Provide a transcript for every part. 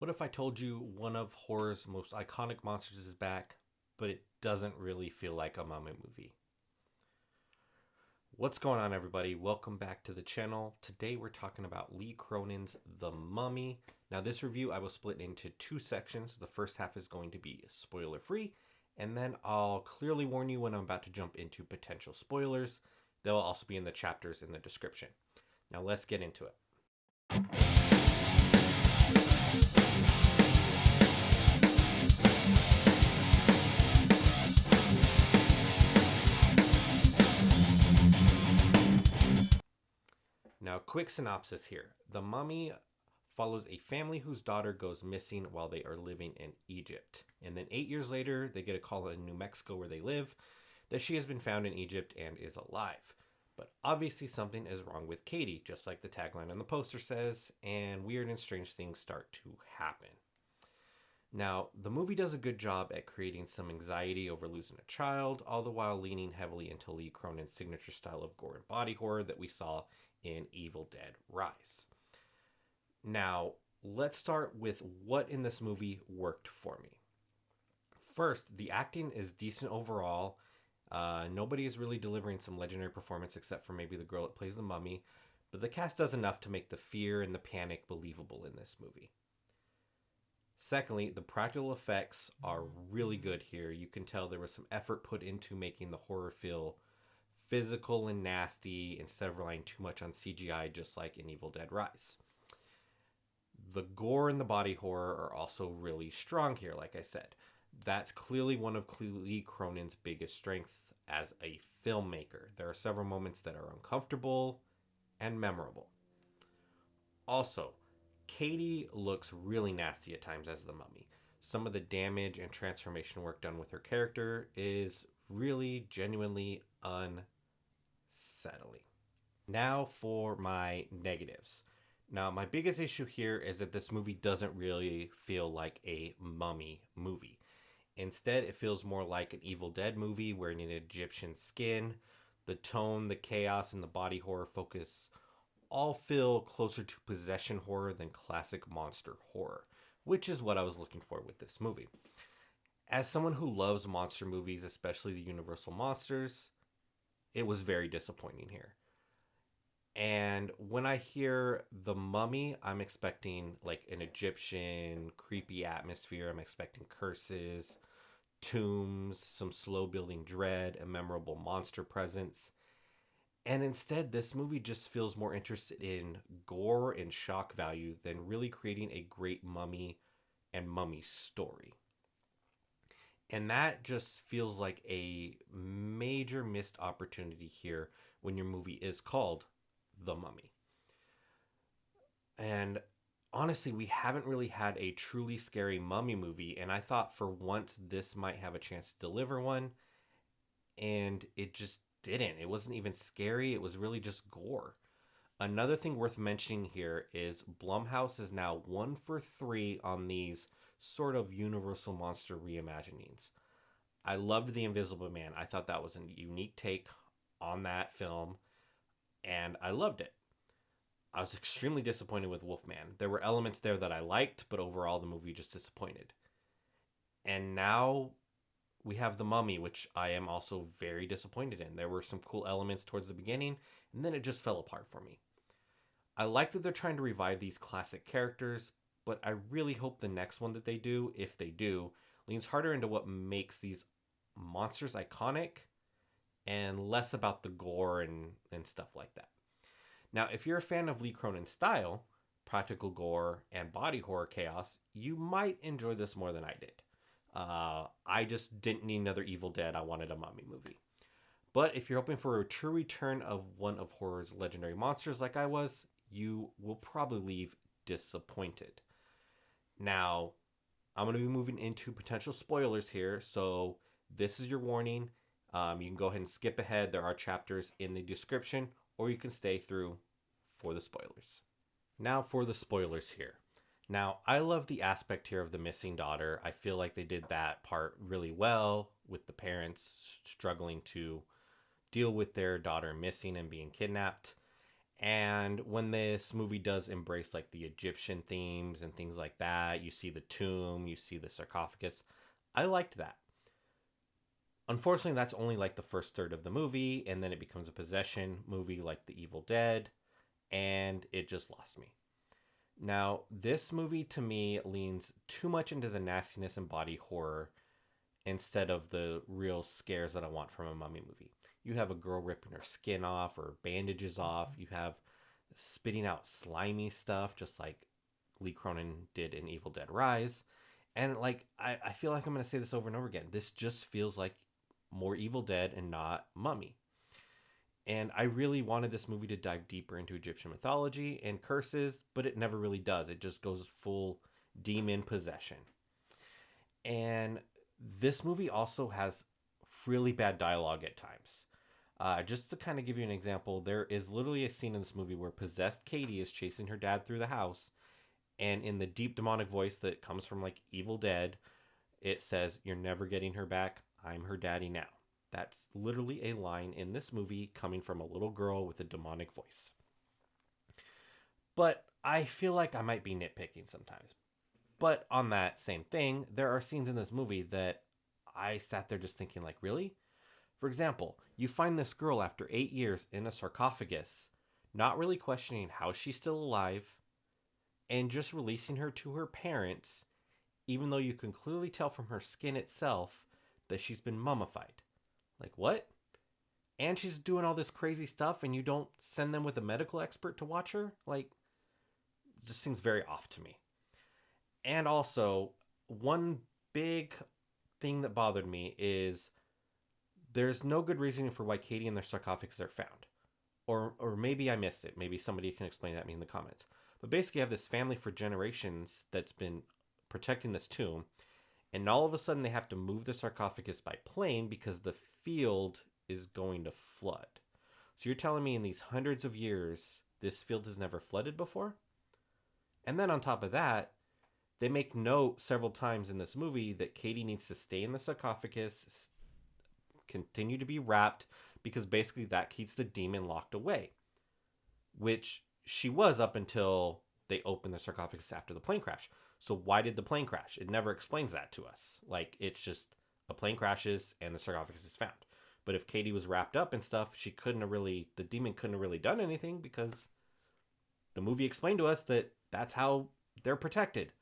What if I told you one of horror's most iconic monsters is back, but it doesn't really feel like a mummy movie? What's going on, everybody? Welcome back to the channel. Today we're talking about Lee Cronin's The Mummy. Now, this review I will split into two sections. The first half is going to be spoiler free, and then I'll clearly warn you when I'm about to jump into potential spoilers. They'll also be in the chapters in the description. Now, let's get into it. Now, quick synopsis here. The Mummy follows a family whose daughter goes missing while they are living in Egypt. And then 8 years later, they get a call in New Mexico where they live that she has been found in Egypt and is alive. But obviously something is wrong with Katie, just like the tagline on the poster says, and weird and strange things start to happen. Now, the movie does a good job at creating some anxiety over losing a child, all the while leaning heavily into Lee Cronin's signature style of gore and body horror that we saw in Evil Dead Rise. Now, let's start with what in this movie worked for me. First, the acting is decent overall. Nobody is really delivering some legendary performance except for maybe the girl that plays the mummy, but the cast does enough to make the fear and the panic believable in this movie. Secondly, the practical effects are really good here. You can tell there was some effort put into making the horror feel physical and nasty instead of relying too much on CGI, just like in Evil Dead Rise. The gore and the body horror are also really strong here, like I said. That's clearly one of Lee Cronin's biggest strengths as a filmmaker. There are several moments that are uncomfortable and memorable. Also, Katie looks really nasty at times as the mummy. Some of the damage and transformation work done with her character is really genuinely unsettling. Now for my negatives. Now, my biggest issue here is that this movie doesn't really feel like a mummy movie. Instead, it feels more like an Evil Dead movie wearing an Egyptian skin. The tone, the chaos, and the body horror focus all feel closer to possession horror than classic monster horror, which is what I was looking for with this movie. As someone who loves monster movies, especially the Universal monsters, it was very disappointing here. And when I hear The Mummy, I'm expecting like an Egyptian creepy atmosphere. I'm expecting curses, tombs, some slow building dread, a memorable monster presence. And instead, this movie just feels more interested in gore and shock value than really creating a great mummy and mummy story. And that just feels like a major missed opportunity here when your movie is called The Mummy. And honestly, we haven't really had a truly scary mummy movie, and I thought for once this might have a chance to deliver one, and it just didn't. It wasn't even scary, it was really just gore. Another thing worth mentioning here is Blumhouse is now 1 for 3 on these sort of Universal Monster reimaginings. I loved The Invisible Man. I thought that was a unique take on that film, and I loved it. I was extremely disappointed with Wolfman. There were elements there that I liked, but overall the movie just disappointed. And now we have The Mummy, which I am also very disappointed in. There were some cool elements towards the beginning, and then it just fell apart for me. I like that they're trying to revive these classic characters, but I really hope the next one that they do, if they do, leans harder into what makes these monsters iconic and less about the gore and stuff like that. Now, if you're a fan of Lee Cronin's style, practical gore, and body horror chaos, you might enjoy this more than I did. I just didn't need another Evil Dead. I wanted a mummy movie. But if you're hoping for a true return of one of horror's legendary monsters like I was, you will probably leave disappointed. Now, I'm going to be moving into potential spoilers here, so this is your warning. You can go ahead and skip ahead. There are chapters in the description, or you can stay through for the spoilers. Now for the spoilers here. Now, I love the aspect here of the missing daughter. I feel like they did that part really well with the parents struggling to deal with their daughter missing and being kidnapped. And when this movie does embrace like the Egyptian themes and things like that, you see the tomb, you see the sarcophagus. I liked that. Unfortunately, that's only like the first third of the movie, and then it becomes a possession movie like The Evil Dead, and it just lost me. Now, this movie to me leans too much into the nastiness and body horror instead of the real scares that I want from a mummy movie. You have a girl ripping her skin off or bandages off. You have spitting out slimy stuff, just like Lee Cronin did in Evil Dead Rise. And like, I feel like I'm going to say this over and over again. This just feels like more Evil Dead and not Mummy. And I really wanted this movie to dive deeper into Egyptian mythology and curses, but it never really does. It just goes full demon possession. And this movie also has really bad dialogue at times. Just to kind of give you an example, there is literally a scene in this movie where possessed Katie is chasing her dad through the house, and in the deep demonic voice that comes from like Evil Dead, it says, "You're never getting her back. I'm her daddy now." That's literally a line in this movie coming from a little girl with a demonic voice. But I feel like I might be nitpicking sometimes. But on that same thing, there are scenes in this movie that I sat there just thinking, like, really? For example, you find this girl after 8 years in a sarcophagus, not really questioning how she's still alive, and just releasing her to her parents, even though you can clearly tell from her skin itself that she's been mummified. Like, what? And she's doing all this crazy stuff, and you don't send them with a medical expert to watch her? Like, it just seems very off to me. And also, one big thing that bothered me is there's no good reasoning for why Katie and their sarcophagus are found. Or maybe I missed it. Maybe somebody can explain that to me in the comments. But basically, you have this family for generations that's been protecting this tomb, and all of a sudden they have to move the sarcophagus by plane because the field is going to flood. So you're telling me in these hundreds of years, this field has never flooded before? And then on top of that, they make note several times in this movie that Katie needs to stay in the sarcophagus, continue to be wrapped, because basically that keeps the demon locked away. Which she was up until they opened the sarcophagus after the plane crash. So why did the plane crash? It never explains that to us. Like, it's just a plane crashes and the sarcophagus is found. But if Katie was wrapped up and stuff, the demon couldn't have really done anything because the movie explained to us that that's how they're protected.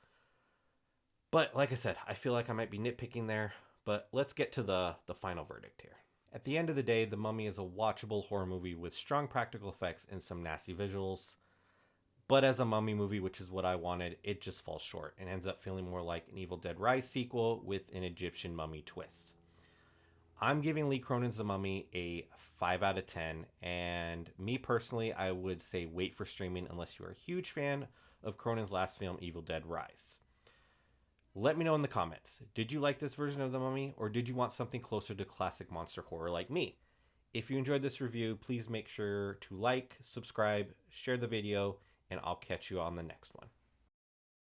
But like I said, I feel like I might be nitpicking there, but let's get to the final verdict here. At the end of the day, The Mummy is a watchable horror movie with strong practical effects and some nasty visuals. But as a Mummy movie, which is what I wanted, it just falls short and ends up feeling more like an Evil Dead Rise sequel with an Egyptian mummy twist. I'm giving Lee Cronin's The Mummy a 5 out of 10, and me personally, I would say wait for streaming unless you are a huge fan of Cronin's last film, Evil Dead Rise. Let me know in the comments, did you like this version of The Mummy, or did you want something closer to classic monster horror like me? If you enjoyed this review, please make sure to like, subscribe, share the video, and I'll catch you on the next one.